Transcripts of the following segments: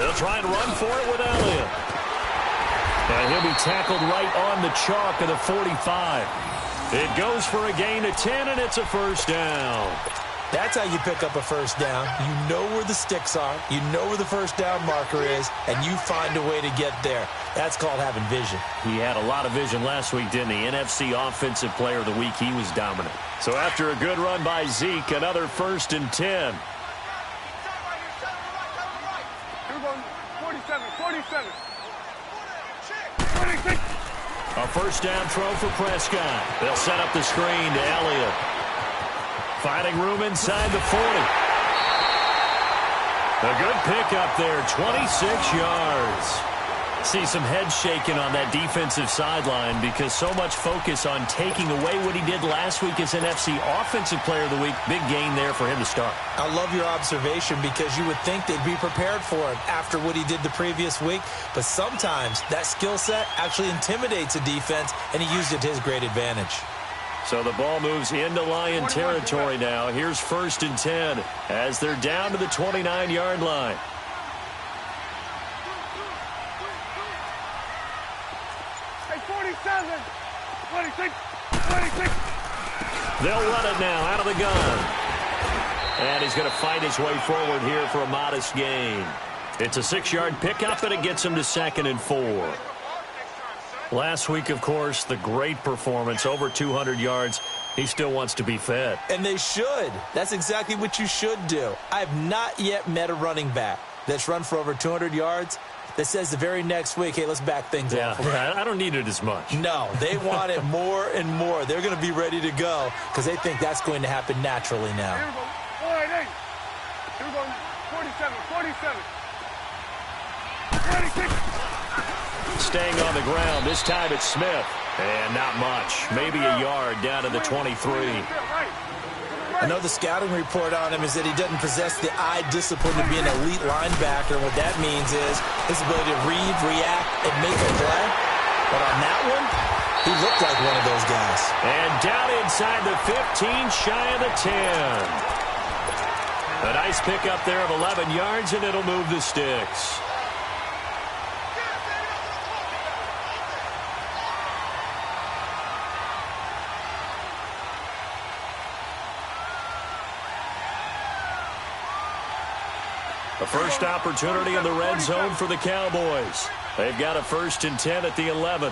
They'll try and run for it with Elliott. And he'll be tackled right on the chalk of the 45. It goes for a gain of 10, and it's a first down. That's how you pick up a first down. You know where the sticks are. You know where the first down marker is, and you find a way to get there. That's called having vision. He had a lot of vision last week, didn't he? NFC Offensive Player of the Week. He was dominant. So after a good run by Zeke, another 1st and 10. A first down throw for Prescott. They'll set up the screen to Elliott. Finding room inside the 40. A good pickup there, 26 yards. See some heads shaking on that defensive sideline because so much focus on taking away what he did last week as NFC Offensive Player of the Week. Big gain there for him to start. I love your observation because you would think they'd be prepared for him after what he did the previous week. But sometimes that skill set actually intimidates a defense, and he used it to his great advantage. So the ball moves into Lion territory now. Here's 1st and 10 as they're down to the 29-yard line. They'll run it now out of the gun. And he's going to fight his way forward here for a modest gain. It's a 6-yard pickup, and it gets him to 2nd and 4. Last week, of course, the great performance, over 200 yards. He still wants to be fed. And they should. That's exactly what you should do. I have not yet met a running back that's run for over 200 yards that says the very next week, hey, let's back things off. Yeah, I don't need it as much. No, they want it more and more. They're going to be ready to go because they think that's going to happen naturally now. Here we go. 47, 46. Staying on the ground. This time it's Smith. And not much. Maybe a yard down to the 23. I know the scouting report on him is that he doesn't possess the eye discipline to be an elite linebacker. And what that means is his ability to read, react, and make a play. But on that one, he looked like one of those guys. And down inside the 15, shy of the 10. A nice pickup there of 11 yards, and it'll move the sticks. A first opportunity in the red zone for the Cowboys. They've got a 1st and 10 at the 11.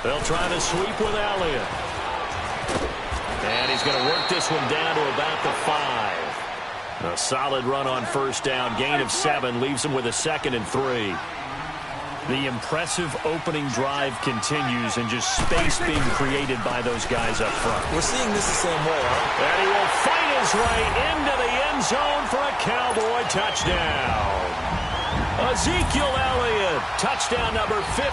They'll try to sweep with Elliott. And he's going to work this one down to about the 5. A solid run on 1st down. Gain of 7 leaves him with a 2nd and 3. The impressive opening drive continues and just space being created by those guys up front. We're seeing this the same way, huh? And he will fight his way into the end zone for a Cowboy touchdown. Ezekiel Elliott, touchdown number 15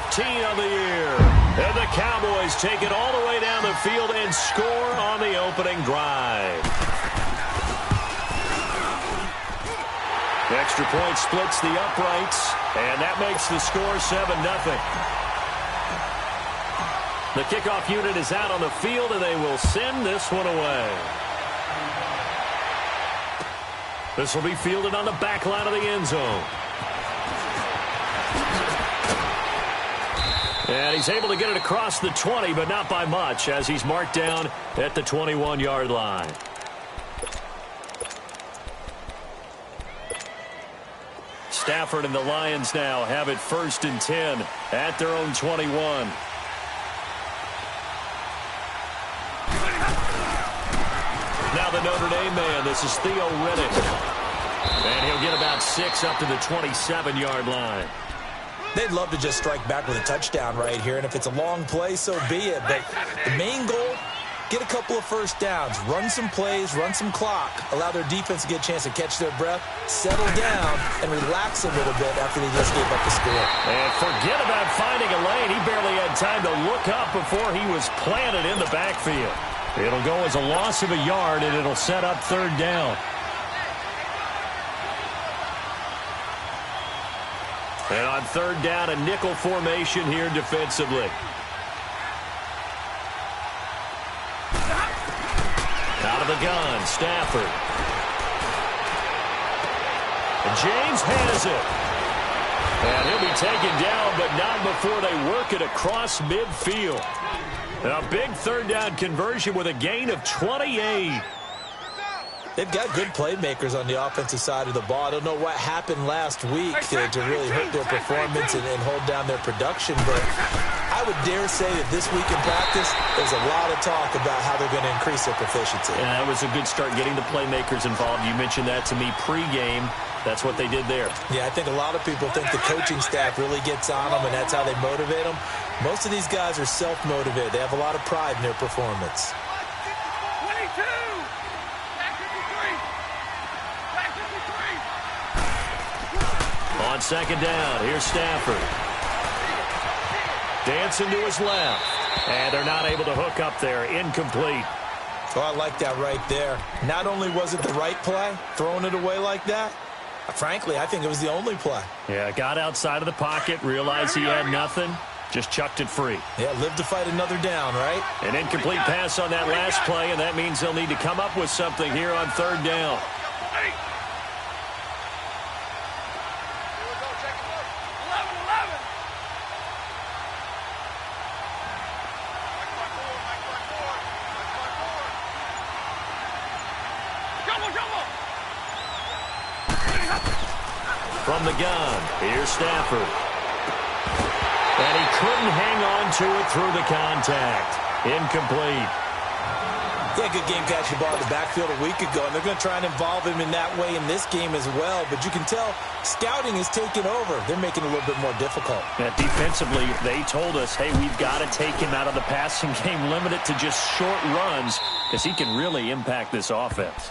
of the year. And the Cowboys take it all the way down the field and score on the opening drive. The extra point splits the uprights, and that makes the score 7-0. The kickoff unit is out on the field, and they will send this one away. This will be fielded on the back line of the end zone. And he's able to get it across the 20, but not by much, as he's marked down at the 21-yard line. Stafford and the Lions now have it 1st and 10 at their own 21. Now the Notre Dame man, this is Theo Riddick. And he'll get about 6 up to the 27-yard line. They'd love to just strike back with a touchdown right here, and if it's a long play, so be it. But the main goal, get a couple of first downs, run some plays, run some clock, allow their defense to get a chance to catch their breath, settle down, and relax a little bit after they just gave up the score. And forget about finding a lane. He barely had time to look up before he was planted in the backfield. It'll go as a loss of a yard, and it'll set up 3rd down. And on 3rd down, a nickel formation here defensively. Out of the the gun, Stafford. And James has it. And he'll be taken down, but not before they work it across midfield. A big third down conversion with a gain of 28. They've got good playmakers on the offensive side of the ball. I don't know what happened last week to really hurt their performance and hold down their production, but I would dare say that this week in practice, there's a lot of talk about how they're going to increase their proficiency. Yeah, that was a good start getting the playmakers involved. You mentioned that to me pregame. That's what they did there. Yeah, I think a lot of people think the coaching staff really gets on them, and that's how they motivate them. Most of these guys are self-motivated. They have a lot of pride in their performance. 22! On second down, here's Stafford. Dancing to his left. And they're not able to hook up there. Incomplete. Oh, I like that right there. Not only was it the right play, throwing it away like that, frankly, I think it was the only play. Yeah, got outside of the pocket, realized he had nothing, just chucked it free. Yeah, live to fight another down, right? An incomplete pass on that last play, and that means they'll need to come up with something here on third down. From the gun, here's Stafford. And he couldn't hang on to it through the contact. Incomplete. Yeah, good game catching the ball in the backfield a week ago, and they're going to try and involve him in that way in this game as well. But you can tell scouting is taking over. They're making it a little bit more difficult. Yeah, defensively, they told us, hey, we've got to take him out of the passing game, limit it to just short runs, because he can really impact this offense.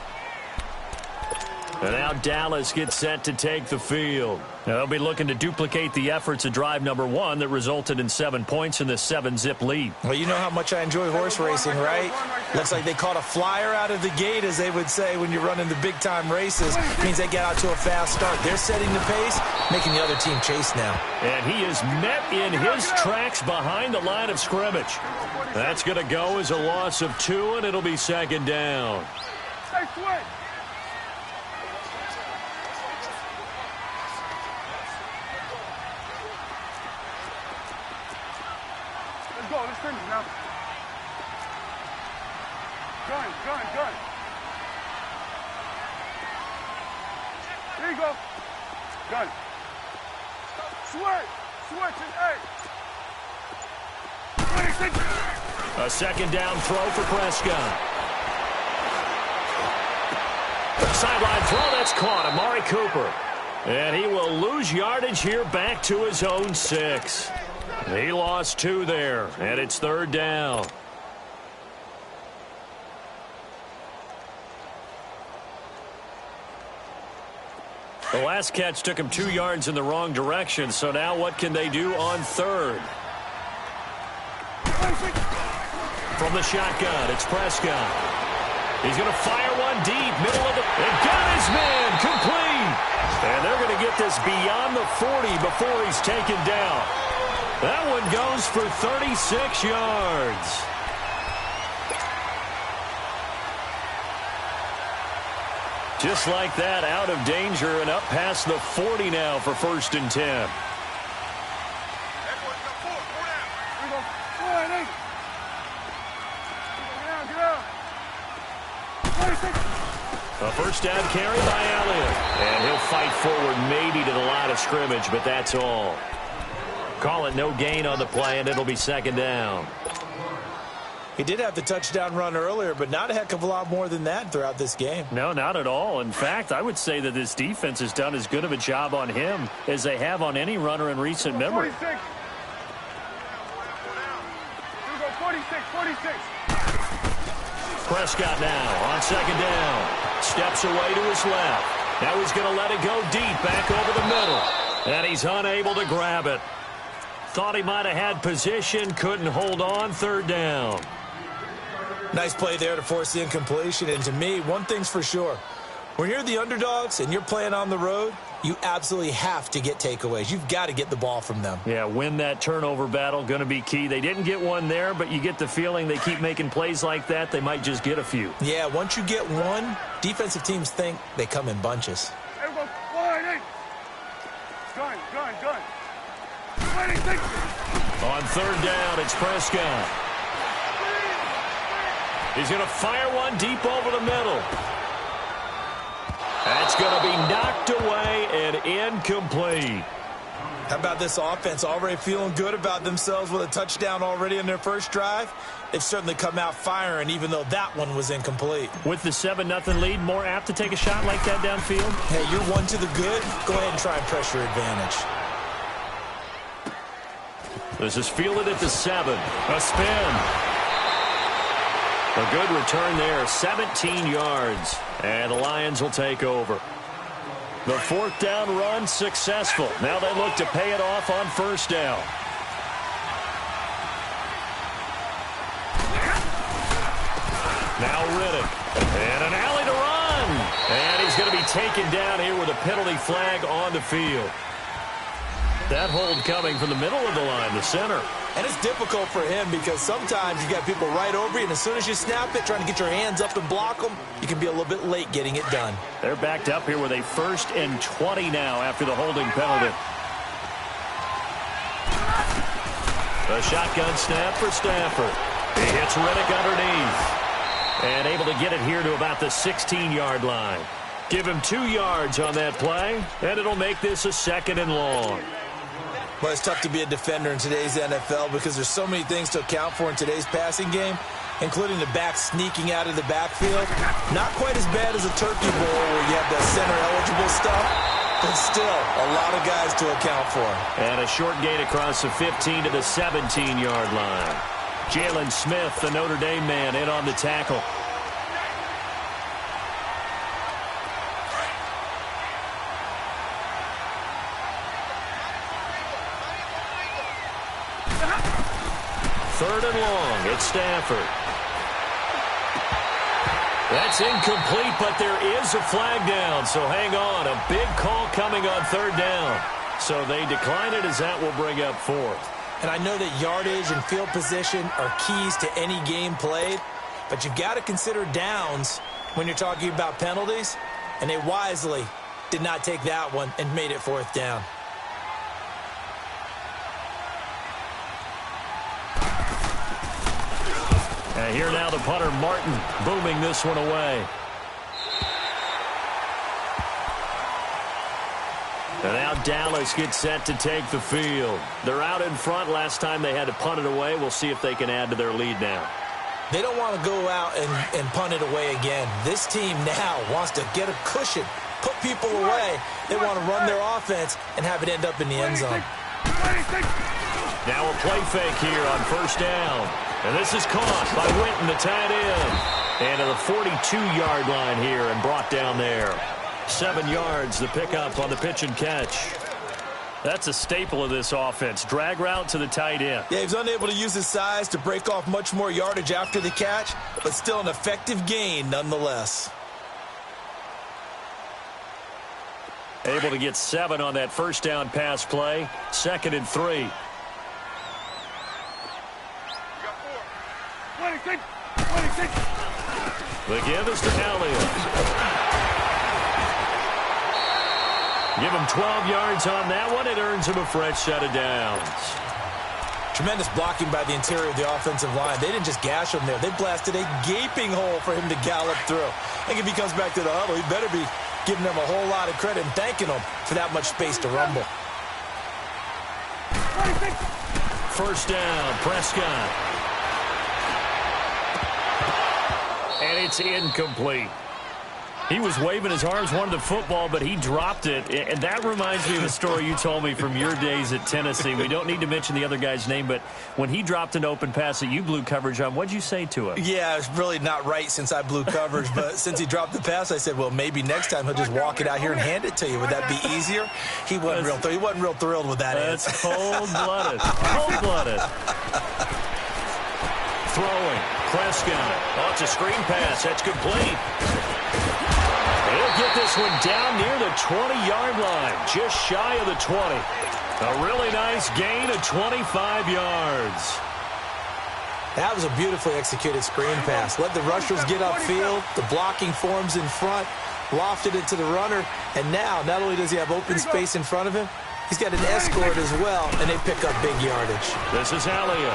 And now Dallas gets set to take the field. Now they'll be looking to duplicate the efforts of drive number 1 that resulted in 7 points in this 7-zip lead. Well, you know how much I enjoy horse racing, right? Looks like they caught a flyer out of the gate, as they would say when you're running the big-time races. Means they get out to a fast start. They're setting the pace, making the other team chase now. And he is met in his tracks behind the line of scrimmage. That's going to go as a loss of 2, and it'll be second down. Let's finish now. Gun. There you go. Gun. Switch and 8. A second down throw for Prescott. Sideline throw, that's caught. Amari Cooper. And he will lose yardage here back to his own 6. He lost 2 there, and it's third down. The last catch took him 2 yards in the wrong direction, so now what can they do on third? From the shotgun, it's Prescott. He's going to fire one deep, middle of the... And got his man, complete! And they're going to get this beyond the 40 before he's taken down. That one goes for 36 yards. Just like that, out of danger and up past the 40 now for 1st and 10. A first down carry by Elliott. And he'll fight forward maybe to the line of scrimmage, but that's all. Call it no gain on the play, and it'll be second down. He did have the touchdown run earlier, but not a heck of a lot more than that throughout this game. No, not at all. In fact, I would say that this defense has done as good of a job on him as they have on any runner in recent memory. 46. 46. Prescott now on second down. Steps away to his left. Now he's going to let it go deep back over the middle. And he's unable to grab it. Thought he might have had position, couldn't hold on, third down. Nice play there to force the incompletion. And to me, one thing's for sure. When you're the underdogs and you're playing on the road, you absolutely have to get takeaways. You've got to get the ball from them. Yeah, win that turnover battle, going to be key. They didn't get one there, but you get the feeling they keep making plays like that, they might just get a few. Yeah, once you get one, defensive teams think they come in bunches. Everyone, line, gun. On third down, it's Prescott. He's going to fire one deep over the middle. That's going to be knocked away and incomplete. How about this offense already feeling good about themselves with a touchdown already in their first drive? They've certainly come out firing, even though that one was incomplete. With the 7-0 lead, more apt to take a shot like that downfield? Hey, you're one to the good. Go ahead and try and press your advantage. This is fielded at the 7. A spin. A good return there, 17 yards. And the Lions will take over. The fourth down run successful. Now they look to pay it off on first down. Now Riddick. And an alley to run. And he's going to be taken down here with a penalty flag on the field. That hold coming from the middle of the line, the center. And it's difficult for him because sometimes you got people right over you, and as soon as you snap it, trying to get your hands up and block them, you can be a little bit late getting it done. They're backed up here with a 1st and 20 now after the holding penalty. A shotgun snap for Stafford. He hits Riddick underneath. And able to get it here to about the 16-yard line. Give him 2 yards on that play, and it'll make this a 2nd and long. Well, it's tough to be a defender in today's NFL because there's so many things to account for in today's passing game, including the back sneaking out of the backfield. Not quite as bad as a turkey bowl where you have the center-eligible stuff, but still a lot of guys to account for. And a short gain across the 15 to the 17-yard line. Jalen Smith, the Notre Dame man, in on the tackle. Third and long, it's Stafford. That's incomplete, but there is a flag down, so hang on. A big call coming on third down. So they decline it as that will bring up 4th. And I know that yardage and field position are keys to any game played, but you've got to consider downs when you're talking about penalties, and they wisely did not take that one and made it 4th down. And here now the punter, Martin, booming this one away. And now Dallas gets set to take the field. They're out in front. Last time they had to punt it away. We'll see if they can add to their lead now. They don't want to go out and punt it away again. This team now wants to get a cushion, put people away. They want to run their offense and have it end up in the end zone. Now a play fake here on first down. And this is caught by Winton, the tight end. And to the 42-yard line here and brought down there. 7 yards, the pickup on the pitch and catch. That's a staple of this offense. Drag route to the tight end. Yeah, he's unable to use his size to break off much more yardage after the catch, but still an effective gain nonetheless. Able to get 7 on that first down pass play. 2nd and 3. 26. The give is to Elliott. Give him 12 yards on that one. It earns him a fresh set of downs. Tremendous blocking by the interior of the offensive line. They didn't just gash him there. They blasted a gaping hole for him to gallop through. I think if he comes back to the huddle, he better be giving them a whole lot of credit and thanking them for that much space to rumble. 26. First down, Prescott. And it's incomplete. He was waving his arms, wanted the football, but he dropped it. And that reminds me of a story you told me from your days at Tennessee. We don't need to mention the other guy's name, but when he dropped an open pass that you blew coverage on, what'd you say to him? Yeah, it's really not right since I blew coverage, but since he dropped the pass, I said, well, maybe next time he'll just walk it out here and hand it to you. Would that be easier? He wasn't real thrilled with that answer. That's cold-blooded. Cold-blooded. Throwing. Prescott. Oh, it's a screen pass. That's complete. He'll get this one down near the 20-yard line, just shy of the 20. A really nice gain of 25 yards. That was a beautifully executed screen pass. Let the rushers get upfield. The blocking forms in front. Lofted it to the runner. And now, not only does he have open space in front of him, he's got an escort as well, and they pick up big yardage. This is Elliott.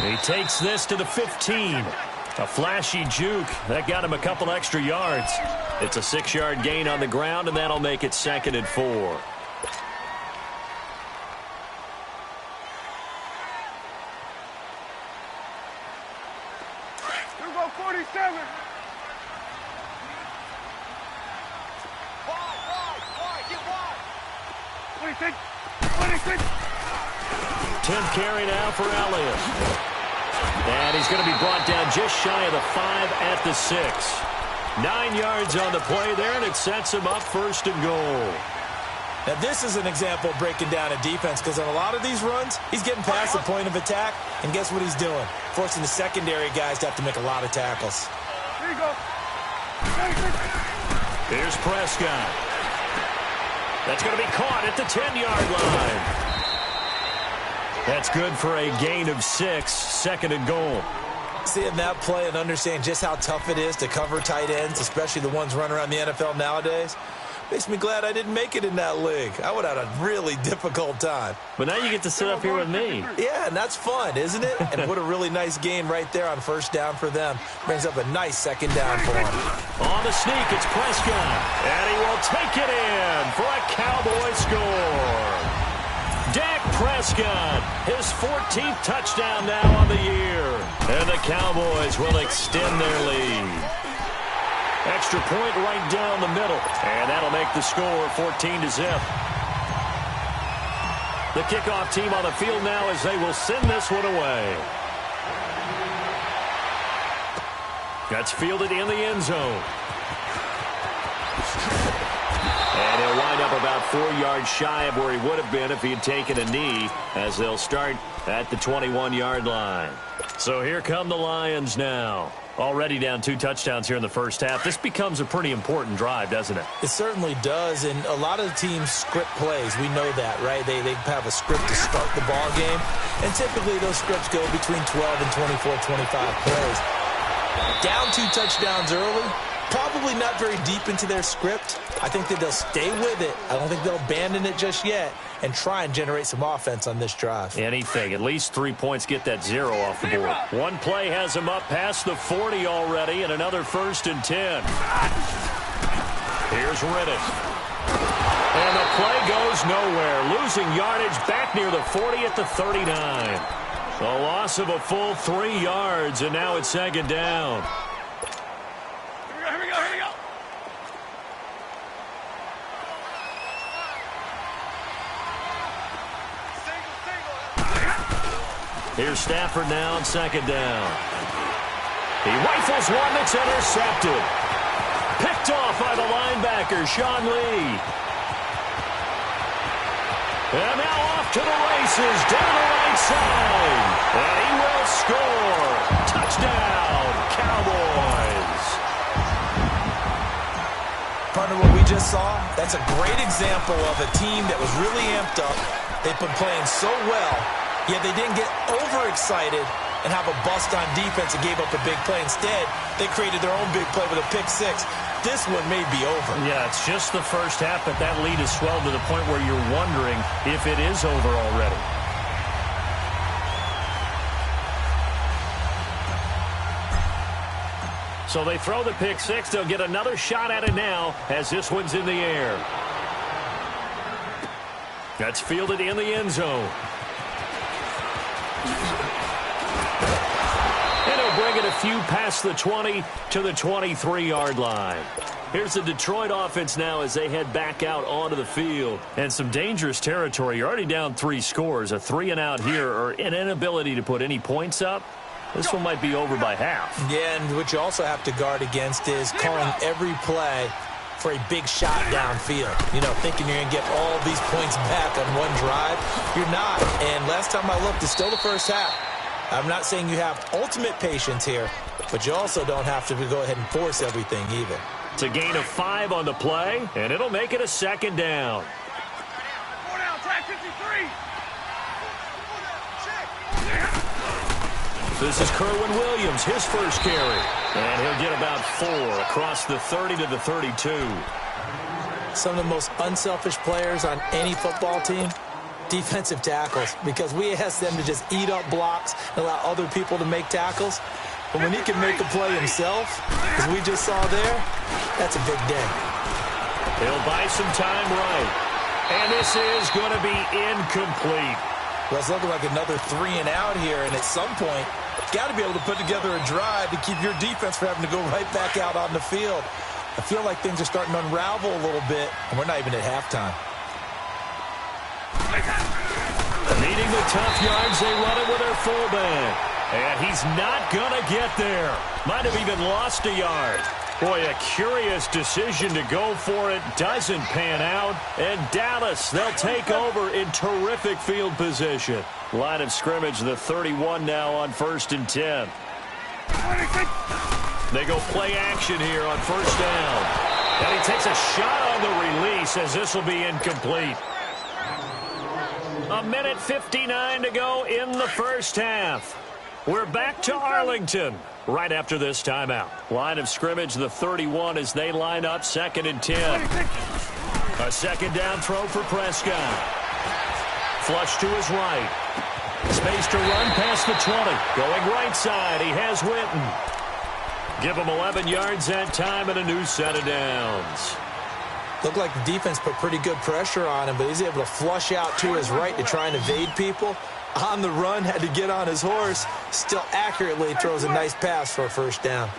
He takes this to the 15. A flashy juke. That got him a couple extra yards. It's a 6-yard gain on the ground, and that'll make it 2nd and 4. Here go 47. Get wide. 26. 10th carry now for Elliott. And he's going to be brought down just shy of the 5 at the 6. 9 yards on the play there, and it sets him up 1st and goal. Now, this is an example of breaking down a defense, because on a lot of these runs, he's getting past the point of attack, and guess what he's doing? Forcing the secondary guys to have to make a lot of tackles. Here you go. Here's Prescott. That's going to be caught at the 10-yard line. That's good for a gain of 6, 2nd and goal. Seeing that play and understand just how tough it is to cover tight ends, especially the ones running around the NFL nowadays, makes me glad I didn't make it in that league. I would have had a really difficult time. But now you get to sit up here with me. Yeah, and that's fun, isn't it? And what a really nice gain right there on 1st down for them. Brings up a nice 2nd down for them. On the sneak, it's Prescott. And he will take it in for a Cowboy score. Dak Prescott, his 14th touchdown now on the year. And the Cowboys will extend their lead. Extra point right down the middle. And that'll make the score 14-0. The kickoff team on the field now as they will send this one away. That's fielded in the end zone. And he'll wind up about 4 yards shy of where he would have been if he had taken a knee, as they'll start at the 21-yard line. So here come the Lions now. Already down 2 touchdowns here in the first half. This becomes a pretty important drive, doesn't it? It certainly does, and a lot of teams script plays. We know that, right? They have a script to start the ball game, and typically those scripts go between 12 and 24, 25 plays. Down 2 touchdowns early, probably not very deep into their script. I think that they'll stay with it. I don't think they'll abandon it just yet and try and generate some offense on this drive. Anything. At least 3 points, get that 0 off the board. One play has him up past the 40 already, and another 1st and 10. Here's Riddick. And the play goes nowhere. Losing yardage back near the 40 at the 39. A loss of a full 3 yards, and now it's 2nd down. Here we go. Here's Stafford now on 2nd down. He rifles one that's intercepted. Picked off by the linebacker, Sean Lee. And now off to the races, down the right side. And he will score. Touchdown, Cowboys. Partner, what we just saw, that's a great example of a team that was really amped up. They've been playing so well, yet they didn't get overexcited and have a bust on defense and gave up a big play. Instead, they created their own big play with a pick 6. This one may be over. Yeah, it's just the first half, but that lead has swelled to the point where you're wondering if it is over already. So they throw the pick 6. They'll get another shot at it now as this one's in the air. That's fielded in the end zone. And he'll bring it a few past the 20 to the 23-yard line. Here's the Detroit offense now as they head back out onto the field. And some dangerous territory. You're already down 3 scores. A 3-and-out here, or an inability to put any points up. This one might be over by half. Yeah, and what you also have to guard against is calling every play for a big shot downfield. You know, thinking you're going to get all these points back on one drive. You're not. And last time I looked, it's still the first half. I'm not saying you have ultimate patience here, but you also don't have to go ahead and force everything either. It's a gain of 5 on the play, and it'll make it a second down. 4 down, tag 53. This is Kerwin Williams, his first carry. And he'll get about 4 across the 30 to the 32. Some of the most unselfish players on any football team, defensive tackles, because we ask them to just eat up blocks and allow other people to make tackles. But when he can make a play himself, as we just saw there, that's a big day. He'll buy some time right. And this is going to be incomplete. Well, it's looking like another 3 and out here, and at some point, got to be able to put together a drive to keep your defense from having to go right back out on the field. I feel like things are starting to unravel a little bit, and we're not even at halftime. Needing the tough yards, they run it with their fullback. And he's not going to get there. Might have even lost a yard. Boy, a curious decision to go for it. Doesn't pan out. And Dallas, they'll take over in terrific field position. Line of scrimmage, the 31 now on 1st and 10. They go play action here on 1st down. And he takes a shot on the release as this will be incomplete. 1:59 to go in the first half. We're back to Arlington right after this timeout. Line of scrimmage, the 31 as they line up 2nd and 10. A second down throw for Prescott. Flush to his right. Space to run past the 20. Going right side, he has Witten. Give him 11 yards that time and a new set of downs. Looked like the defense put pretty good pressure on him, but he's able to flush out to his right to try and evade people. On the run, had to get on his horse. Still accurately throws a nice pass for a 1st down.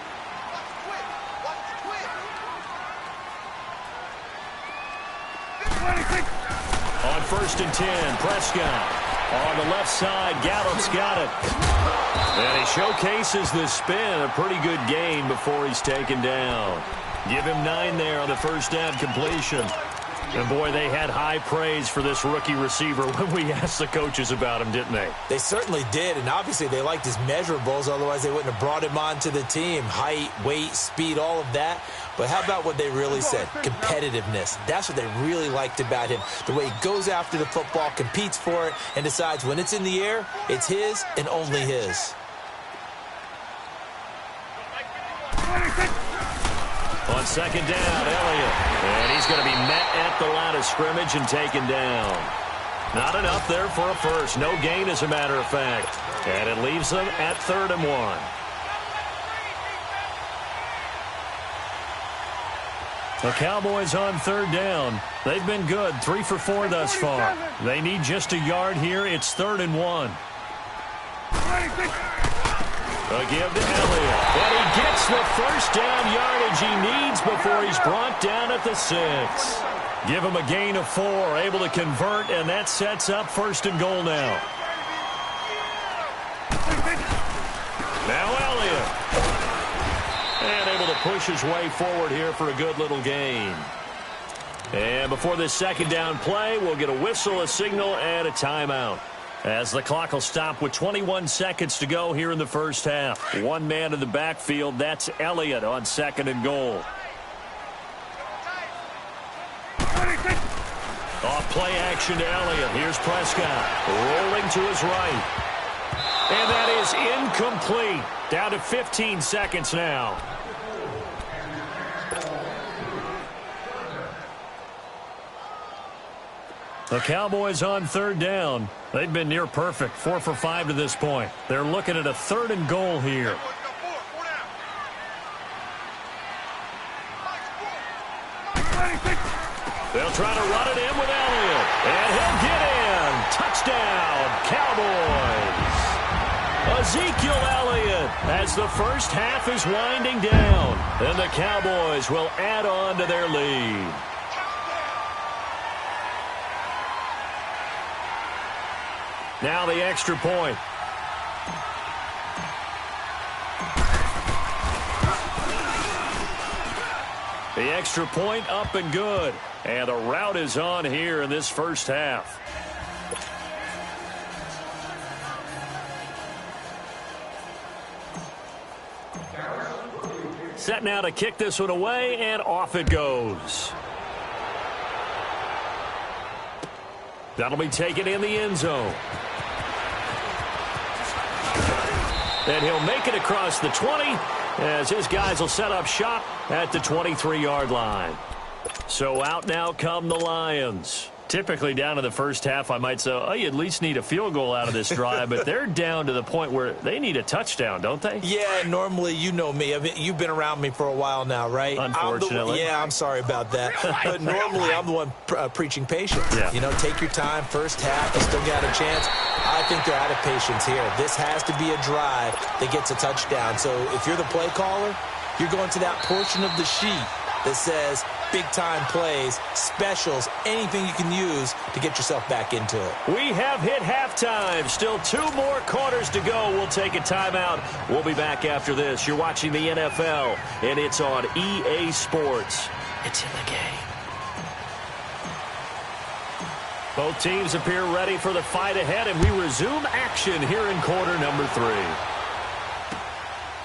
On 1st and 10, Prescott. On the left side, Gallup's got it. And he showcases the spin. A pretty good gain before he's taken down. Give him 9 there on the 1st down completion. And, boy, they had high praise for this rookie receiver when we asked the coaches about him, didn't they? They certainly did, and obviously they liked his measurables. Otherwise, they wouldn't have brought him onto the team. Height, weight, speed, all of that. But how about what they really said? Competitiveness. That's what they really liked about him. The way he goes after the football, competes for it, and decides when it's in the air, it's his and only his. On 2nd down, Elliott. And he's going to be met at the line of scrimmage and taken down. Not enough there for a first. No gain, as a matter of fact. And it leaves them at 3rd and 1. The Cowboys on 3rd down. They've been good, 3 for 4 thus far. They need just a yard here. It's 3rd and 1. A give to Elliott. And he gets the 1st down yardage he needs before he's brought down at the 6. Give him a gain of 4, able to convert, and that sets up 1st and goal now. Now Elliott. And able to push his way forward here for a good little gain. And before this 2nd down play, we'll get a whistle, a signal, and a timeout. As the clock will stop with 21 seconds to go here in the first half. One man in the backfield, that's Elliott on 2nd and goal. Off play action to Elliott. Here's Prescott rolling to his right. And that is incomplete. Down to 15 seconds now. The Cowboys on 3rd down. They've been near perfect, 4 for 5 to this point. They're looking at a 3rd and goal here. They'll try to run it in with Elliott. And he'll get in. Touchdown, Cowboys. Ezekiel Elliott as the first half is winding down. And the Cowboys will add on to their lead. Now the extra point. The extra point up and good. And the route is on here in this first half. Setting set now to kick this one away, and off it goes. That'll be taken in the end zone. And he'll make it across the 20 as his guys will set up shop at the 23-yard line. So out now come the Lions. Typically down in the first half, I might say, oh, you at least need a field goal out of this drive, but they're down to the point where they need a touchdown, don't they? Yeah, normally, you know me. I mean, you've been around me for a while now, right? Unfortunately. I'm sorry about that. But normally, I'm the one preaching patience. Yeah. You know, take your time, first half, you still got a chance. I think they're out of patience here. This has to be a drive that gets a touchdown. So if you're the play caller, you're going to that portion of the sheet that says big-time plays, specials, anything you can use to get yourself back into it. We have hit halftime. Still 2 more quarters to go. We'll take a timeout. We'll be back after this. You're watching the NFL, and it's on EA Sports. It's in the game. Both teams appear ready for the fight ahead, and we resume action here in quarter number 3.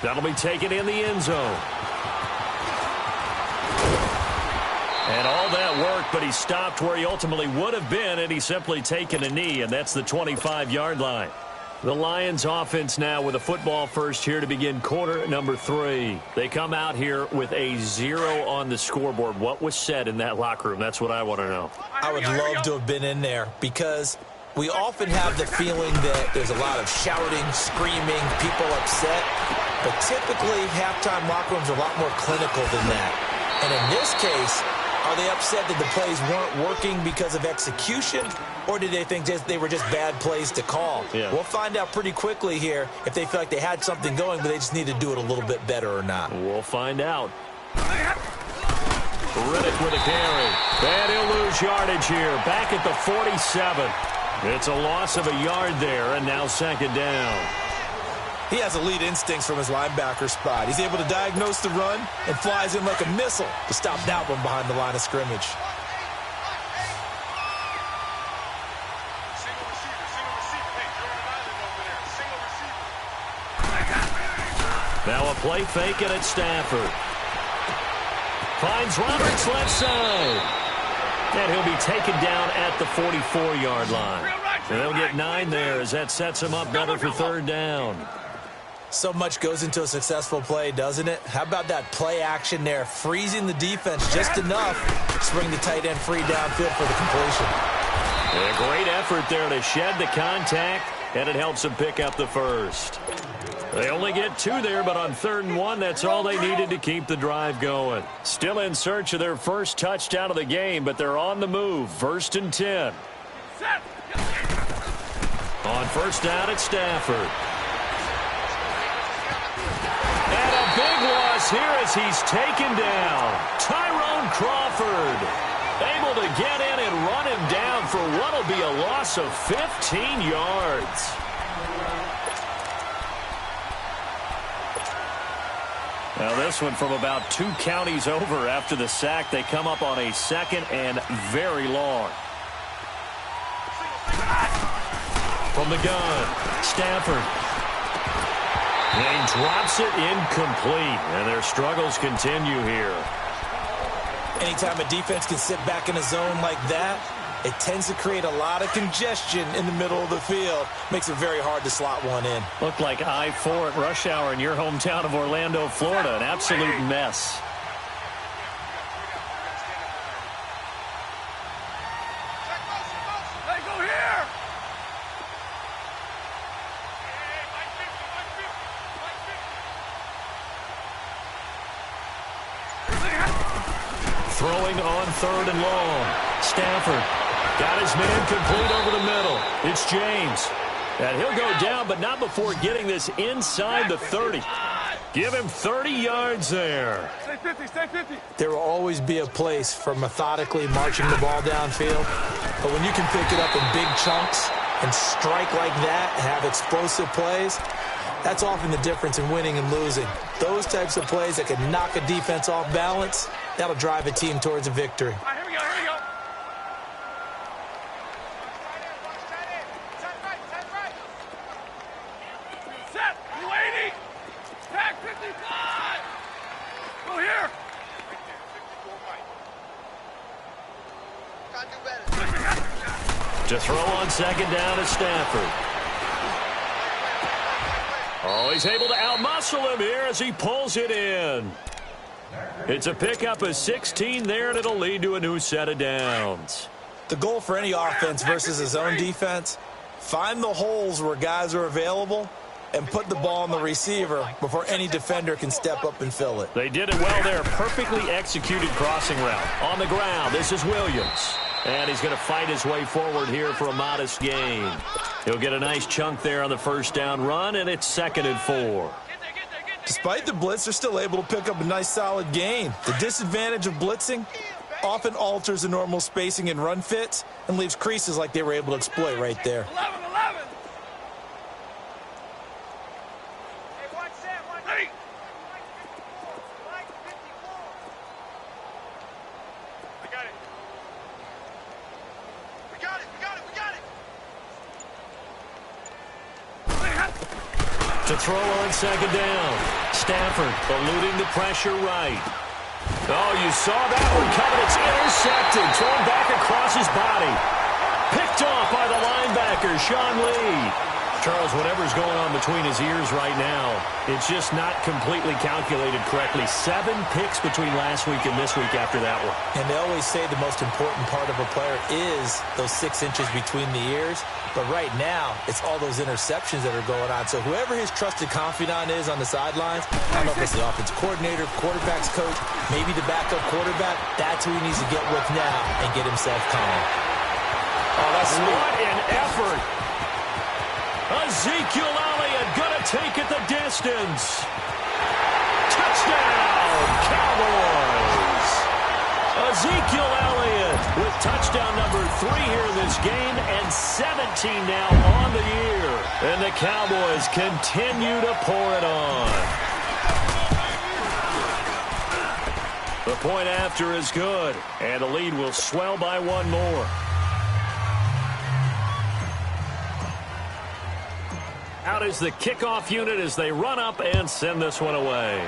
That'll be taken in the end zone. And all that work, but he stopped where he ultimately would have been, and he's simply taken a knee, and that's the 25-yard line. The Lions offense now with a football first here to begin quarter number 3. They come out here with a 0 on the scoreboard. What was said in that locker room? That's what I want to know. I would love to have been in there because we often have the feeling that there's a lot of shouting, screaming, people upset. But typically, halftime locker rooms are a lot more clinical than that. And in this case, are they upset that the plays weren't working because of execution, or did they think they were just bad plays to call? Yeah. We'll find out pretty quickly here if they feel like they had something going, but they just need to do it a little bit better or not. We'll find out. Riddick with a carry. And he'll lose yardage here. Back at the 47. It's a loss of a yard there, and now second down. He has elite instincts from his linebacker spot. He's able to diagnose the run and flies in like a missile to stop that one behind the line of scrimmage. Now a play fake it at Stafford. Finds Roberts left side. And he'll be taken down at the 44-yard line. And they'll get 9 there as that sets him up better for third down. So much goes into a successful play, doesn't it? How about that play action there, freezing the defense just enough to bring the tight end free downfield for the completion. And a great effort there to shed the contact, and it helps them pick up the first. They only get 2 there, but on 3rd and 1, that's all they needed to keep the drive going. Still in search of their first touchdown of the game, but they're on the move. 1st and 10. On first down at Stafford. And a big loss here as he's taken down. Tyrone Crawford able to get in and run him down for what will be a loss of 15 yards. Now this one from about 2 counties over after the sack. They come up on a 2nd and very long. From the gun, Stafford. And he drops it incomplete. And their struggles continue here. Anytime a defense can sit back in a zone like that, it tends to create a lot of congestion in the middle of the field. Makes it very hard to slot one in. Looked like I-4 at rush hour in your hometown of Orlando, Florida. An absolute mess. Hey, go here! Throwing on 3rd and long. Stafford got his man complete over the middle. It's James. And he'll go down, but not before getting this inside the 30. Give him 30 yards there. Stay 50, stay 50. There will always be a place for methodically marching the ball downfield. But when you can pick it up in big chunks and strike like that and have explosive plays, that's often the difference in winning and losing. Those types of plays that can knock a defense off balance, that'll drive a team towards a victory. All right, here we go, here we go. Set, you 80. Tag 55. Go To throw on second down is Stafford. Oh, he's able to outmuscle him here as he pulls it in. It's a pickup of 16 there, and it'll lead to a new set of downs. The goal for any offense versus his own defense, find the holes where guys are available and put the ball on the receiver before any defender can step up and fill it. They did it well there. Perfectly executed crossing route. On the ground, this is Williams. And he's going to fight his way forward here for a modest gain. He'll get a nice chunk there on the first down run, and it's 2nd and 4. Despite the blitz, they're still able to pick up a nice solid gain. The disadvantage of blitzing often alters the normal spacing and run fits and leaves creases like they were able to exploit right there. 11. Hey, watch that. Hey. I got it. We got it. To throw on second down. Stafford eluding the pressure right. Oh, you saw that one coming. It's intercepted. Thrown back across his body. Picked off by the linebacker, Sean Lee. Charles, whatever's going on between his ears right now, it's just not completely calculated correctly. 7 picks between last week and this week after that one. And they always say the most important part of a player is those 6 inches between the ears. But right now, it's all those interceptions that are going on. So whoever his trusted confidant is on the sidelines, I don't know if it's the offensive coordinator, quarterback's coach, maybe the backup quarterback, that's who he needs to get with now and get himself calm. Oh, that's sweet. What an effort. Ezekiel Elliott going to take it the distance. Touchdown, Cowboys. Ezekiel Elliott with touchdown number 3 here in this game and 17 now on the year. And the Cowboys continue to pour it on. The point after is good, and the lead will swell by 1 more. Out is the kickoff unit as they run up and send this one away.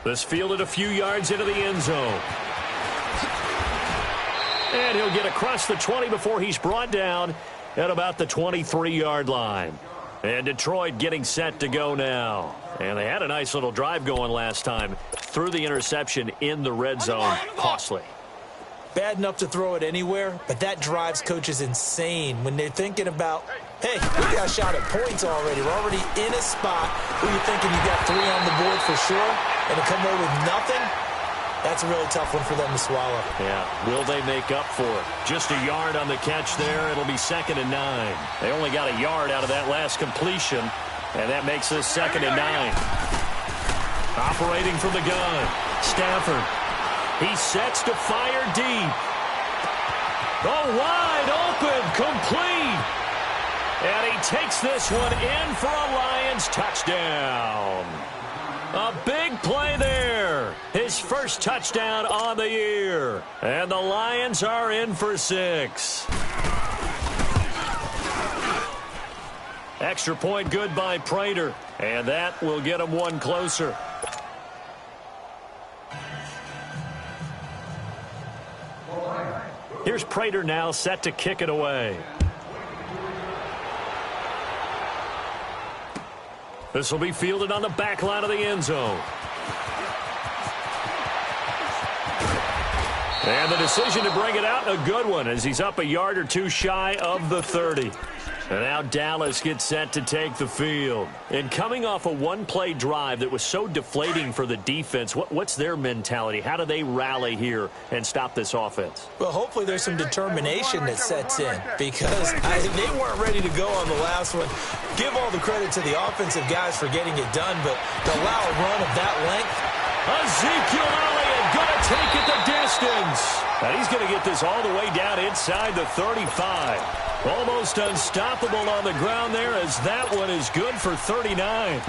This fielded a few yards into the end zone. And he'll get across the 20 before he's brought down at about the 23-yard line. And Detroit getting set to go now. And they had a nice little drive going last time. Threw the interception in the red zone. Costly. Bad enough to throw it anywhere, but that drives coaches insane when they're thinking about, hey, we got a shot at points already. We're already in a spot where you're thinking you got 3 on the board for sure, and to come away with nothing, that's a really tough one for them to swallow. Yeah, will they make up for it? Just a yard on the catch there. It'll be 2nd and 9. They only got a yard out of that last completion, and that makes this 2nd and 9. Operating from the gun, Stafford. He sets to fire deep. Oh, wide open, complete. And he takes this one in for a Lions touchdown. A big play there. His first touchdown on the year. And the Lions are in for 6. Extra point good by Prater. And that will get him 1 closer. Here's Prater now set to kick it away. This will be fielded on the back line of the end zone. And the decision to bring it out, a good one, as he's up a yard or 2 shy of the 30. And now Dallas gets set to take the field. And coming off a 1-play drive that was so deflating for the defense, what's their mentality? How do they rally here and stop this offense? Well, hopefully there's some determination that sets in, because they weren't ready to go on the last one. Give all the credit to the offensive guys for getting it done, but to allow a run of that length. Ezekiel Elliott going to take it the distance. And he's going to get this all the way down inside the 35. Almost unstoppable on the ground there, as that one is good for 39.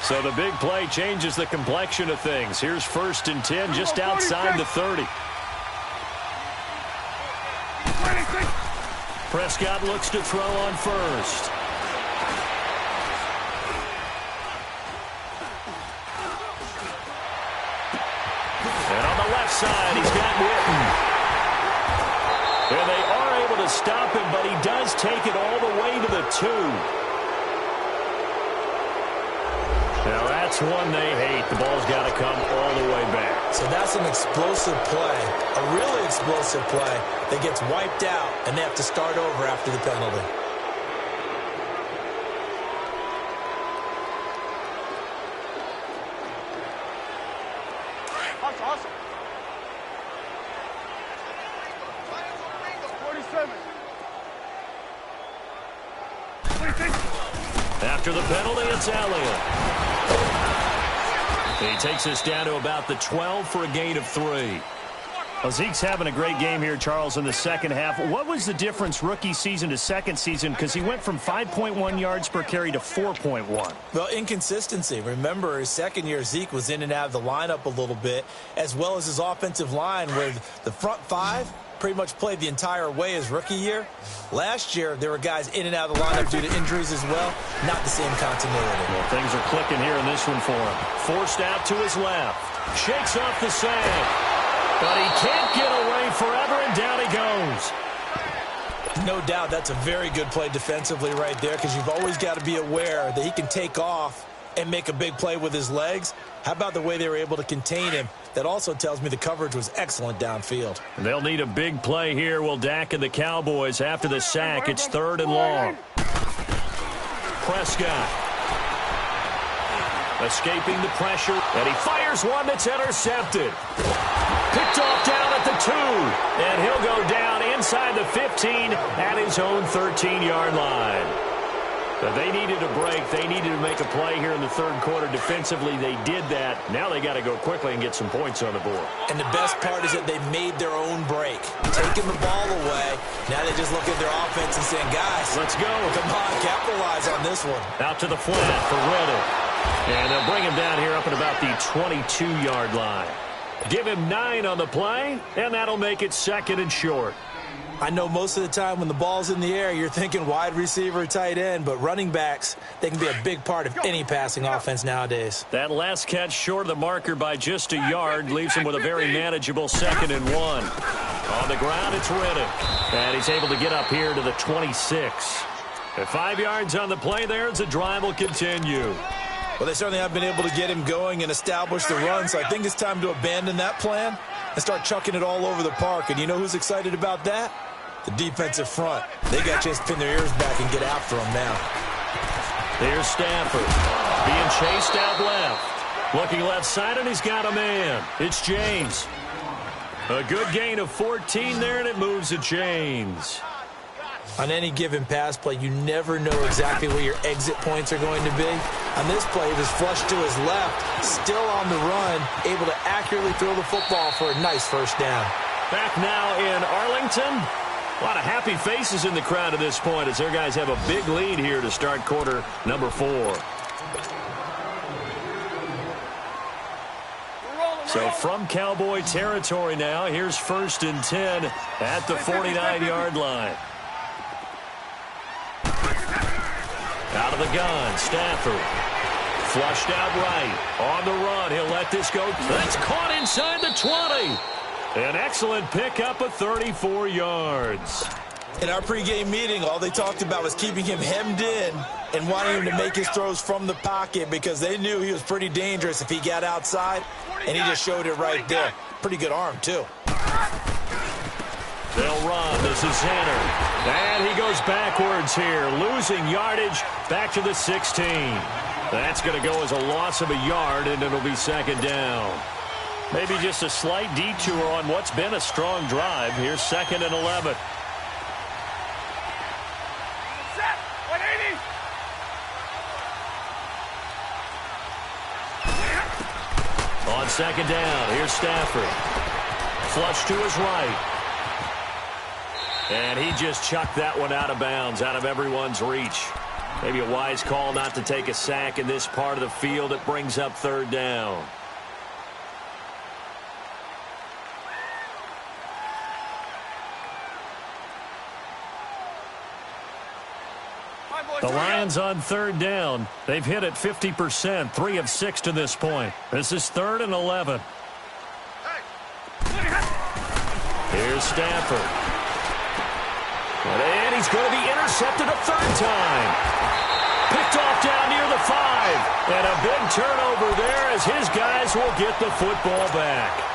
So the big play changes the complexion of things. Here's 1st and 10 just outside the 30. Prescott looks to throw on first. side. He's got Witten. And they are able to stop him, but he does take it all the way to the 2. Now, that's one they hate. The ball's got to come all the way back. So that's an explosive play, a really explosive play that gets wiped out, and they have to start over after the penalty. Awesome. 47. After the penalty, it's Elliott. He takes us down to about the 12 for a gain of 3. Well, Zeke's having a great game here, Charles, in the second half. What was the difference rookie season to second season? Because he went from 5.1 yards per carry to 4.1. Well, inconsistency. Remember, his second year, Zeke was in and out of the lineup a little bit, as well as his offensive line, where the front 5 pretty much played the entire way his rookie year. Last year, there were guys in and out of the lineup due to injuries as well. Not the same continuity. Well, things are clicking here in this one for him. Forced out to his left. Shakes off the sag. But he can't get away forever, and down he goes. No doubt that's a very good play defensively right there, because you've always got to be aware that he can take off and make a big play with his legs. How about the way they were able to contain him? That also tells me the coverage was excellent downfield. They'll need a big play here, will Dak and the Cowboys. After the sack, it's 3rd and long. Prescott escaping the pressure, and he fires one that's intercepted. Picked off down at the 2, and he'll go down inside the 15 at his own 13-yard line. But they needed a break. They needed to make a play here in the third quarter. Defensively, they did that. Now they got to go quickly and get some points on the board. And the best part is that they made their own break. Taking the ball away. Now they just look at their offense and saying, guys, let's go. Come on, capitalize on this one. Out to the flat for Reddick. And they'll bring him down here up at about the 22-yard line. Give him 9 on the play, and that'll make it 2nd and short. I know most of the time when the ball's in the air, you're thinking wide receiver, tight end, but running backs, they can be a big part of any passing offense nowadays. That last catch short of the marker by just a yard leaves him with a very manageable 2nd and 1. On the ground, it's Reddick, and he's able to get up here to the 26. At 5 yards on the play there, the drive will continue. Well, they certainly have been able to get him going and establish the run, so I think it's time to abandon that plan and start chucking it all over the park. And you know who's excited about that? The defensive front. They got a chance to pin their ears back and get after him now. Here's Stafford being chased out left. Looking left side, and he's got a man. It's James. A good gain of 14 there, and it moves to James. On any given pass play, you never know exactly where your exit points are going to be. On this play, he was flushed to his left, still on the run, able to accurately throw the football for a nice first down. Back now in Arlington. A lot of happy faces in the crowd at this point as their guys have a big lead here to start quarter number 4. So from Cowboy territory now, here's 1st and 10 at the 49-yard line. Out of the gun, Stafford. Flushed out right. On the run, he'll let this go. That's caught inside the 20. An excellent pickup of 34 yards. In our pregame meeting, all they talked about was keeping him hemmed in and wanting him to make his throws from the pocket because they knew he was pretty dangerous if he got outside, and he just showed it right there. Pretty good arm, too. They'll run. This is Zanner. And he goes backwards here, losing yardage back to the 16. That's going to go as a loss of a yard, and it'll be 2nd down. Maybe just a slight detour on what's been a strong drive. Here's 2nd and 11. Set. 180. On 2nd down, here's Stafford. Flush to his right. And he just chucked that one out of bounds, out of everyone's reach. Maybe a wise call not to take a sack in this part of the field. It brings up 3rd down. The Lions on 3rd down. They've hit it 50%, 3 of 6 to this point. This is 3rd and 11. Hey. Stafford. And he's going to be intercepted a third time. Picked off down near the 5. And a big turnover there as his guys will get the football back.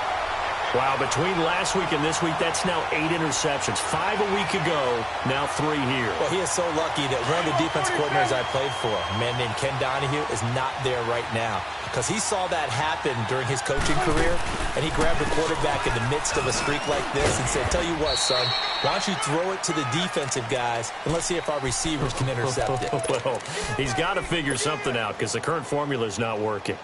Wow, between last week and this week, that's now 8 interceptions. 5 a week ago, now 3 here. Well, he is so lucky that one of the defense coordinators I played for, a man named Ken Donahue, is not there right now. Because he saw that happen during his coaching career, and he grabbed a quarterback in the midst of a streak like this and said, tell you what, son, why don't you throw it to the defensive guys, and let's see if our receivers can intercept it. Well, he's got to figure something out because the current formula is not working.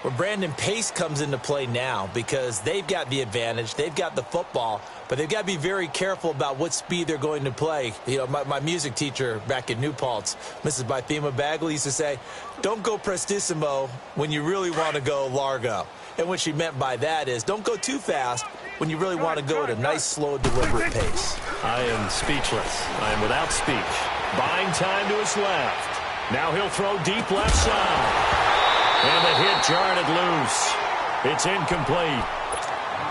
Well, Brandon, pace comes into play now because they've got the advantage. They've got the football, but they've got to be very careful about what speed they're going to play. You know, my music teacher back in New Paltz, Mrs. Bythema Bagley, used to say, don't go prestissimo when you really want to go largo. And what she meant by that is don't go too fast when you really want to go at a nice, slow, deliberate pace. I am speechless. I am without speech. Buying time to his left. Now he'll throw deep left side. And the hit jarred it loose. It's incomplete.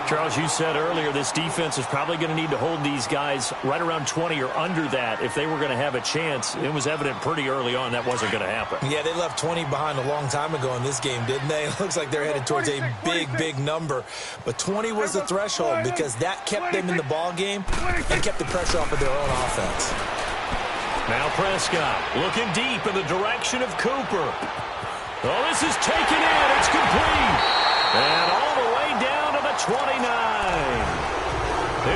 Charles, you said earlier this defense is probably going to need to hold these guys right around 20 or under that if they were going to have a chance. It was evident pretty early on that wasn't going to happen. Yeah, they left 20 behind a long time ago in this game, didn't they? It looks like they're headed towards a big, big number. But 20 was the threshold because that kept them in the ball game and kept the pressure off of their own offense. Now Prescott looking deep in the direction of Cooper. Oh, this is taken in. It's complete. And all the way down to the 29.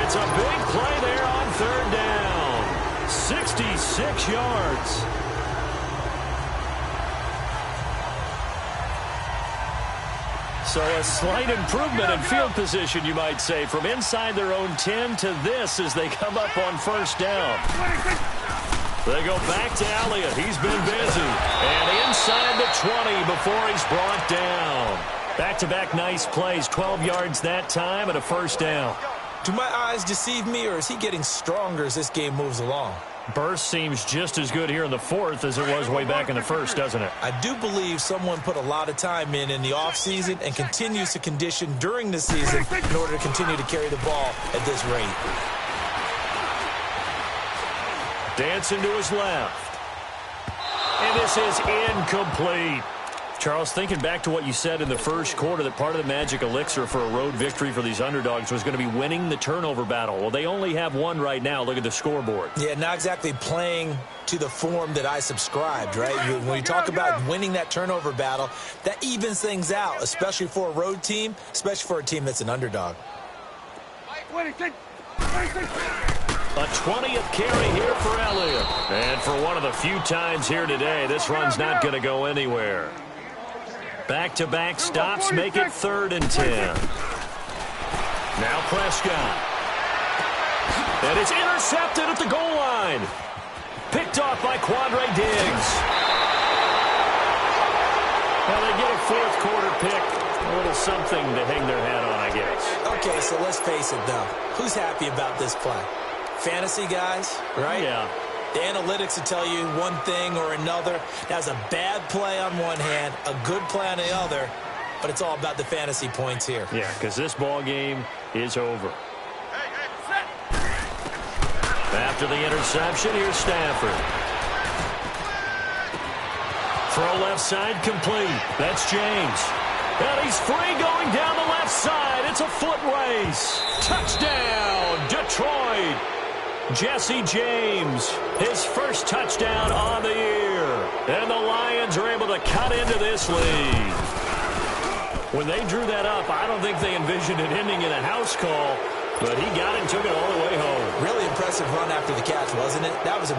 It's a big play there on third down. 66 yards. So a slight improvement in field position, you might say, from inside their own 10 to this as they come up on first down. They go back to Elliott. He's been busy. And inside the 20 before he's brought down. Back-to-back nice plays. 12 yards that time and a first down. Do my eyes deceive me, or is he getting stronger as this game moves along? Burst seems just as good here in the fourth as it was way back in the first, doesn't it? I do believe someone put a lot of time in the offseason and continues to condition during the season in order to continue to carry the ball at this rate. Dancing to his left. And this is incomplete. Charles, thinking back to what you said in the first quarter, that part of the magic elixir for a road victory for these underdogs was going to be winning the turnover battle. Well, they only have one right now. Look at the scoreboard. Yeah, not exactly playing to the form that I subscribed, right? When you talk about winning that turnover battle, that evens things out, especially for a road team, especially for a team that's an underdog. A 20th carry here for Elliott. And for one of the few times here today, this run's not going to go anywhere. Back-to-back stops make it 3rd and 10. Now Prescott. And it's intercepted at the goal line. Picked off by Quandre Diggs. Well, they get a fourth quarter pick. A little something to hang their hat on, I guess. Okay, so let's face it, though. Who's happy about this play? Fantasy guys, right? Yeah. The analytics will tell you one thing or another. That's a bad play on one hand, a good play on the other, but it's all about the fantasy points here. Yeah, because this ball game is over. After the interception, here's Stafford. Throw left side complete. That's James. And he's free going down the left side. It's a foot race. Touchdown, Detroit. Jesse James, his first touchdown on the year. And the Lions are able to cut into this lead. When they drew that up, I don't think they envisioned it ending in a house call, but he got it and took it all the way home. Really impressive run after the catch, wasn't it? That was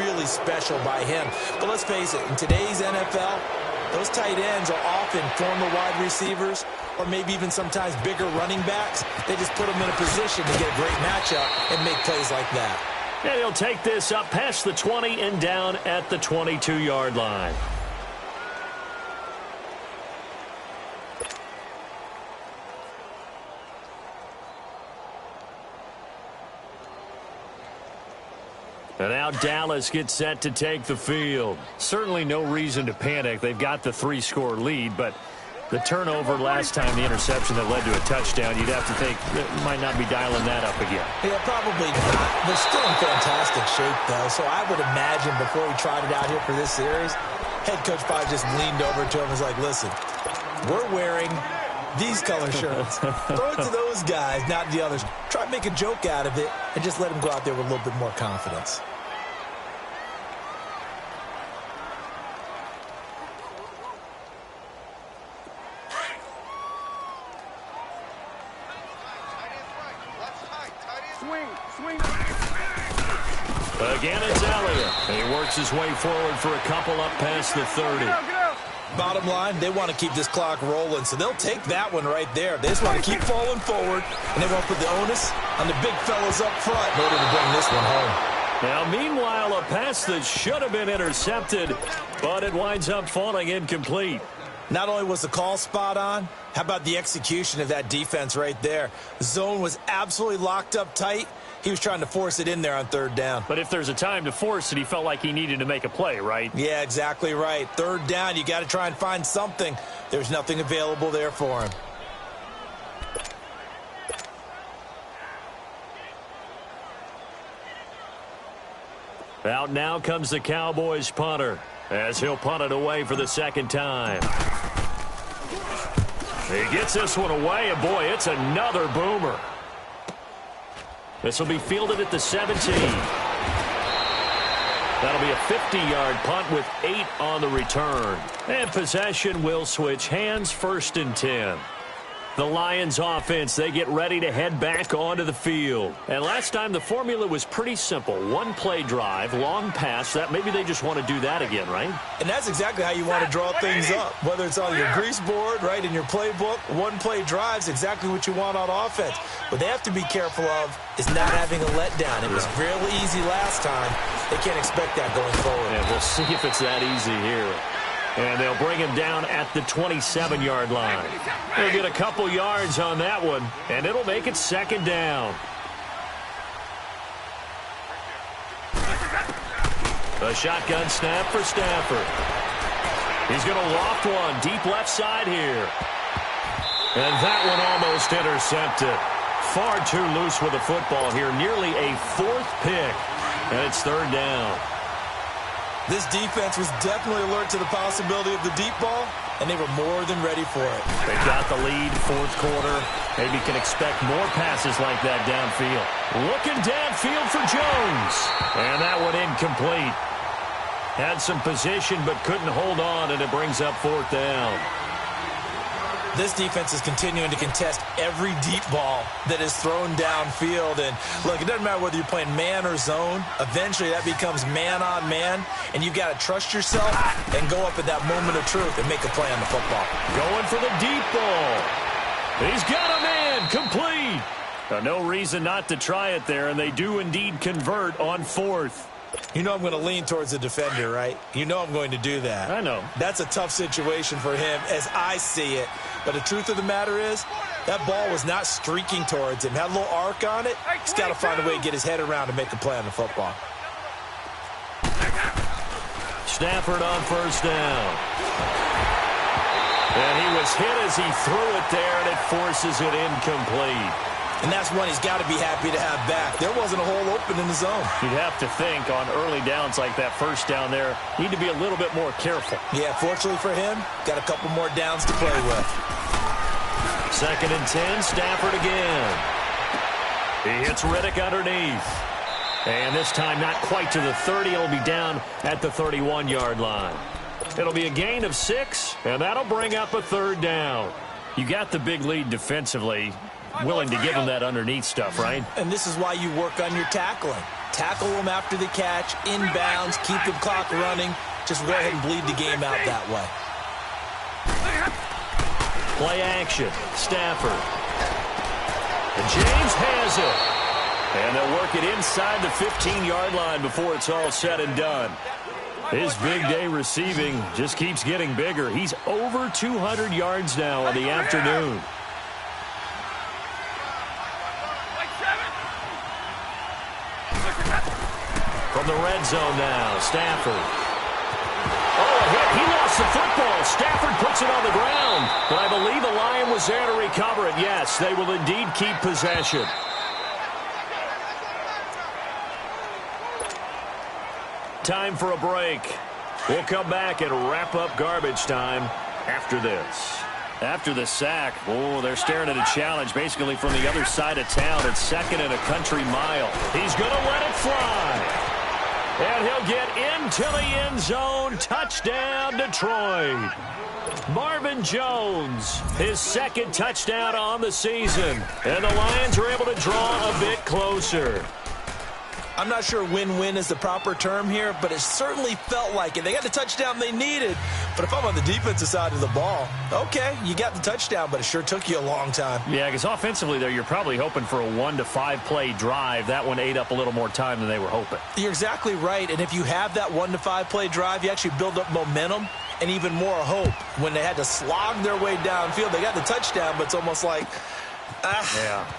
really special by him. But let's face it, in today's NFL, those tight ends are often former wide receivers or maybe even sometimes bigger running backs. They just put them in a position to get a great matchup and make plays like that. And he'll take this up past the 20 and down at the 22-yard line. And now Dallas gets set to take the field. Certainly no reason to panic. They've got the 3-score lead, but The turnover last time, the interception that led to a touchdown, you'd have to think that might not be dialing that up again. Yeah, probably not. They're still in fantastic shape, though, so I would imagine before he tried it out here for this series, head coach probably just leaned over to him and was like, listen, we're wearing these color shirts. Throw it to those guys, not the others. Try to make a joke out of it and just let him go out there with a little bit more confidence. Again, it's Elliott. He works his way forward for a couple up past the 30. Bottom line, they want to keep this clock rolling, so they'll take that one right there. They just want to keep falling forward, and they won't put the onus on the big fellas up front in order to bring this one home. Now, meanwhile, a pass that should have been intercepted, but it winds up falling incomplete. Not only was the call spot on, how about the execution of that defense right there? The zone was absolutely locked up tight. He was trying to force it in there on third down. But if there's a time to force it, he felt like he needed to make a play, right? Yeah, exactly right. Third down, you got to try and find something. There's nothing available there for him. Out now comes the Cowboys punter as he'll punt it away for the second time. He gets this one away, and boy, it's another boomer. This will be fielded at the 17. That'll be a 50-yard punt with 8 on the return. And possession will switch hands, 1st and 10. The Lions offense, they get ready to head back onto the field. And last time the formula was pretty simple. One play drive, long pass. That maybe they just want to do that again, right? And that's exactly how you want to draw things up. Whether it's on your grease board, right, in your playbook, one play drive's exactly what you want on offense. What they have to be careful of is not having a letdown. It was fairly easy last time. They can't expect that going forward. And we'll see if it's that easy here. And they'll bring him down at the 27-yard line. They'll get a couple yards on that one, and it'll make it 2nd down. A shotgun snap for Stafford. He's going to loft one deep left side here. And that one almost intercepted. Far too loose with the football here. Nearly a 4th pick, and it's 3rd down. This defense was definitely alert to the possibility of the deep ball, and they were more than ready for it. They've got the lead, 4th quarter. Maybe can expect more passes like that downfield. Looking downfield for Jones. And that one incomplete. Had some position but couldn't hold on, and it brings up 4th down. This defense is continuing to contest every deep ball that is thrown downfield. And, look, it doesn't matter whether you're playing man or zone. Eventually, that becomes man-on-man, and you've got to trust yourself and go up at that moment of truth and make a play on the football. Going for the deep ball. He's got a man. Complete. No reason not to try it there, and they do indeed convert on 4th. You know I'm going to lean towards the defender, right? You know I'm going to do that. I know. That's a tough situation for him as I see it. But the truth of the matter is, that ball was not streaking towards him. Had a little arc on it. He's got to find a way to get his head around and make a play on the football. Stafford on 1st down. And he was hit as he threw it there, and it forces it incomplete. And that's one he's got to be happy to have back. There wasn't a hole open in the zone. You'd have to think on early downs like that 1st down there, need to be a little bit more careful. Yeah, fortunately for him, got a couple more downs to play with. 2nd and 10, Stafford again. He hits Riddick underneath. And this time not quite to the 30. It'll be down at the 31-yard line. It'll be a gain of 6, and that'll bring up a 3rd down. You got the big lead defensively. Willing to give him that underneath stuff, right? And this is why you work on your tackling. Tackle them after the catch, inbounds, keep the clock running. Just go ahead and bleed the game out that way. Play action. Stafford. And James has it. And they'll work it inside the 15-yard line before it's all said and done. His big day receiving just keeps getting bigger. He's over 200 yards now on the afternoon. From the red zone now, Stafford. Oh, a hit. He lost lost the football. Stafford puts it on the ground. But I believe the Lion was there to recover it. Yes, they will indeed keep possession. Time for a break. We'll come back and wrap up garbage time after this. After the sack, they're staring at a challenge basically from the other side of town. It's 2nd and a country mile. He's going to let it fly. And he'll get into the end zone. Touchdown, Detroit. Marvin Jones, his 2nd touchdown on the season. And the Lions are able to draw a bit closer. I'm not sure win-win is the proper term here, but it certainly felt like it. They got the touchdown they needed. But if I'm on the defensive side of the ball, okay, you got the touchdown, but it sure took you a long time. Yeah, because offensively there, you're probably hoping for a 1 to 5 play drive. That one ate up a little more time than they were hoping. You're exactly right, and if you have that 1 to 5 play drive, you actually build up momentum and even more hope. When they had to slog their way downfield, they got the touchdown, but it's almost like,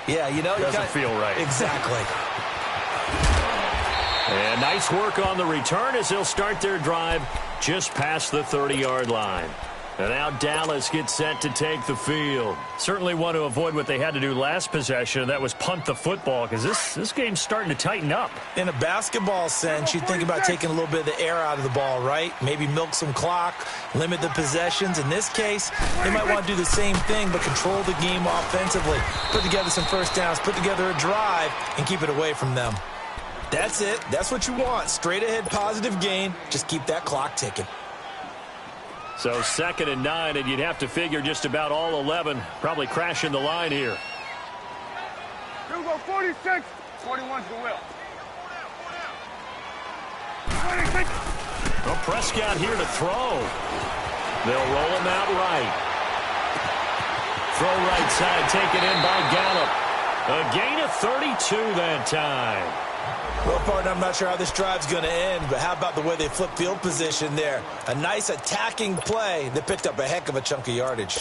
yeah, you know, doesn't feel right. Exactly. And nice work on the return as they'll start their drive just past the 30-yard line. And now Dallas gets set to take the field. Certainly want to avoid what they had to do last possession, and that was punt the football, because this game's starting to tighten up. In a basketball sense, you think about taking a little bit of the air out of the ball, right? Maybe milk some clock, limit the possessions. In this case, they might want to do the same thing, but control the game offensively. Put together some first downs, put together a drive, and keep it away from them. That's it. That's what you want. Straight ahead, positive gain. Just keep that clock ticking. So 2nd and 9, and you'd have to figure just about all 11 probably crashing the line here. 2 go 46. 41's the will. 26. Well, Prescott here to throw. They'll roll him out right. Throw right side, taken in by Gallup. A gain of 32 that time. Well, partner, I'm not sure how this drive's going to end, but how about the way they flip field position there? A nice attacking play that picked up a heck of a chunk of yardage.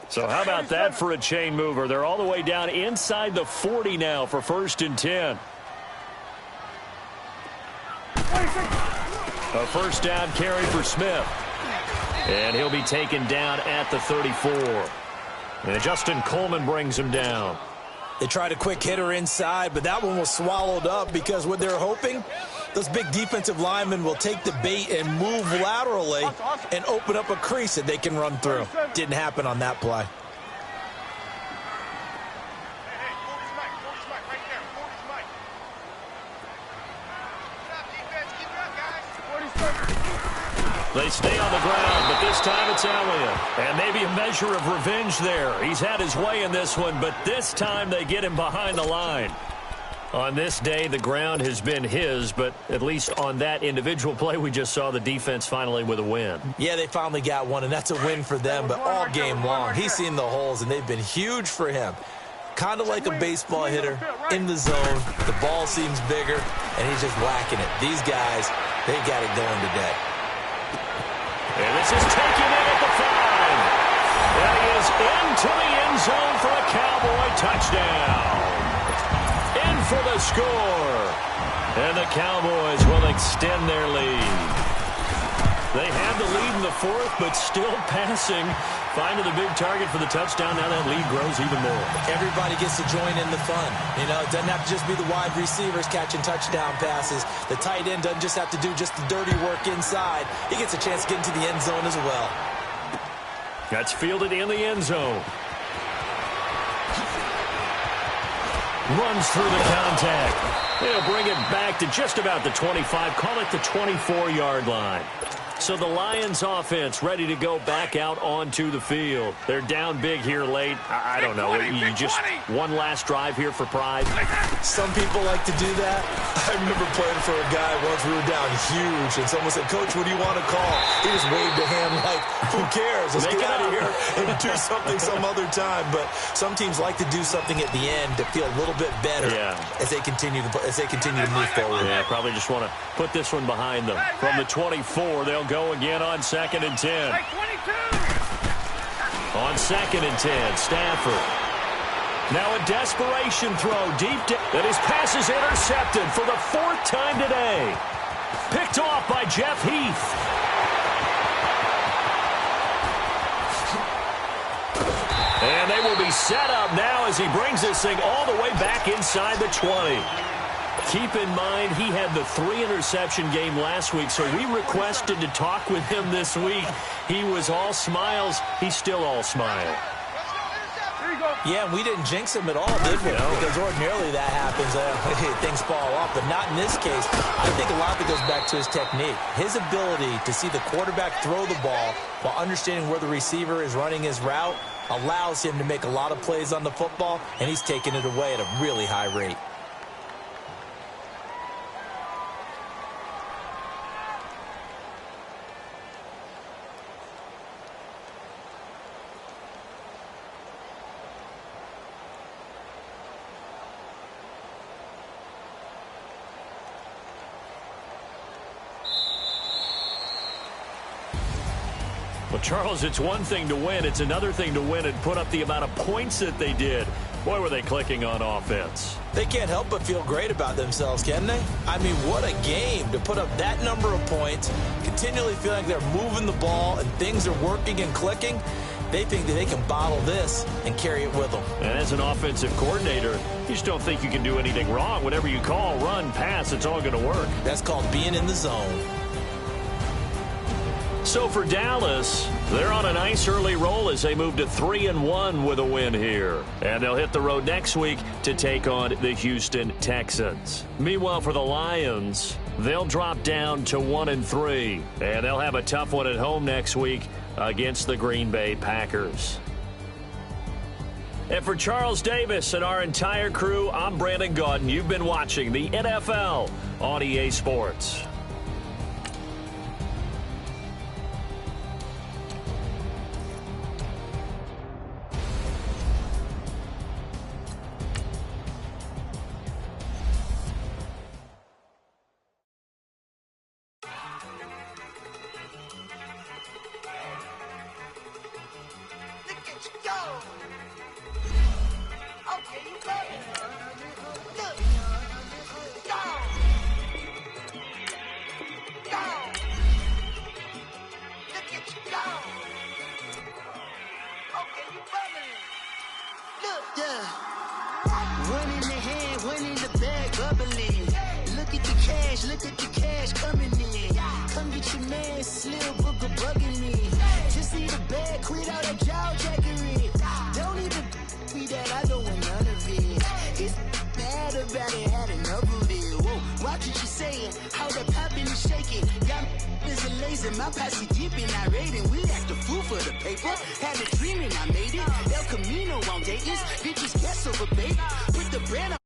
So how about that for a chain mover? They're all the way down inside the 40 now for 1st and 10. A first down carry for Smith. And he'll be taken down at the 34. And Justin Coleman brings him down. They tried a quick hitter inside, but that one was swallowed up because what they're hoping, those big defensive linemen will take the bait and move laterally and open up a crease that they can run through. Didn't happen on that play. They stay on the ground, but this time it's Elliott. And maybe a measure of revenge there. He's had his way in this one, but this time they get him behind the line. On this day, the ground has been his, but at least on that individual play, we just saw the defense finally with a win. Yeah, they finally got one, and that's a win for them, but all game long, he's seen the holes, and they've been huge for him. Kind of like a baseball hitter in the zone. The ball seems bigger, and he's just whacking it. These guys, they got it going today. And this is taken in at the 5. That is into the end zone for a Cowboy touchdown. In for the score. And the Cowboys will extend their lead. They have the lead in the 4th, but still passing. Finding the big target for the touchdown. Now that lead grows even more. Everybody gets to join in the fun. You know, it doesn't have to just be the wide receivers catching touchdown passes. The tight end doesn't just have to do just the dirty work inside. He gets a chance to get into the end zone as well. That's fielded in the end zone. Runs through the contact. They'll bring it back to just about the 25. Call it the 24-yard line. So the Lions offense ready to go back out onto the field. They're down big here late. I don't know. You just one last drive here for pride. Some people like to do that. I remember playing for a guy once. We were down huge, and someone said, "Coach, what do you want to call?" He just waved a hand like, "Who cares? Let's get out of here and do something some other time." But some teams like to do something at the end to feel a little bit better as they continue to move forward. Yeah, probably just want to put this one behind them. From the 24, they'll go again on 2nd and 10. On 2nd and 10, Stafford. Now a desperation throw deep down. And his pass is intercepted for the 4th time today. Picked off by Jeff Heath. And they will be set up now as he brings this thing all the way back inside the 20. Keep in mind, he had the 3-interception game last week, so we requested to talk with him this week. He was all smiles. He's still all smile. Yeah, and we didn't jinx him at all, did we? No. Because ordinarily that happens. Things fall off, but not in this case. I think a lot of it goes back to his technique. His ability to see the quarterback throw the ball while understanding where the receiver is running his route allows him to make a lot of plays on the football, and he's taking it away at a really high rate. Well, Charles, it's one thing to win. It's another thing to win and put up the amount of points that they did. Boy, were they clicking on offense. They can't help but feel great about themselves, can they? I mean, what a game to put up that number of points, continually feel like they're moving the ball and things are working and clicking. They think that they can bottle this and carry it with them. And as an offensive coordinator, you just don't think you can do anything wrong. Whatever you call, run, pass, it's all going to work. That's called being in the zone. So for Dallas, they're on a nice early roll as they move to 3-1 with a win here. And they'll hit the road next week to take on the Houston Texans. Meanwhile, for the Lions, they'll drop down to 1-3. And they'll have a tough one at home next week against the Green Bay Packers. And for Charles Davis and our entire crew, I'm Brandon Gaudin. You've been watching the NFL on EA Sports. My posse deep and irate, and we act a fool for the paper. Had a dream and I made it. El Camino on Dayton's, bitches guess over bait. Put the brand on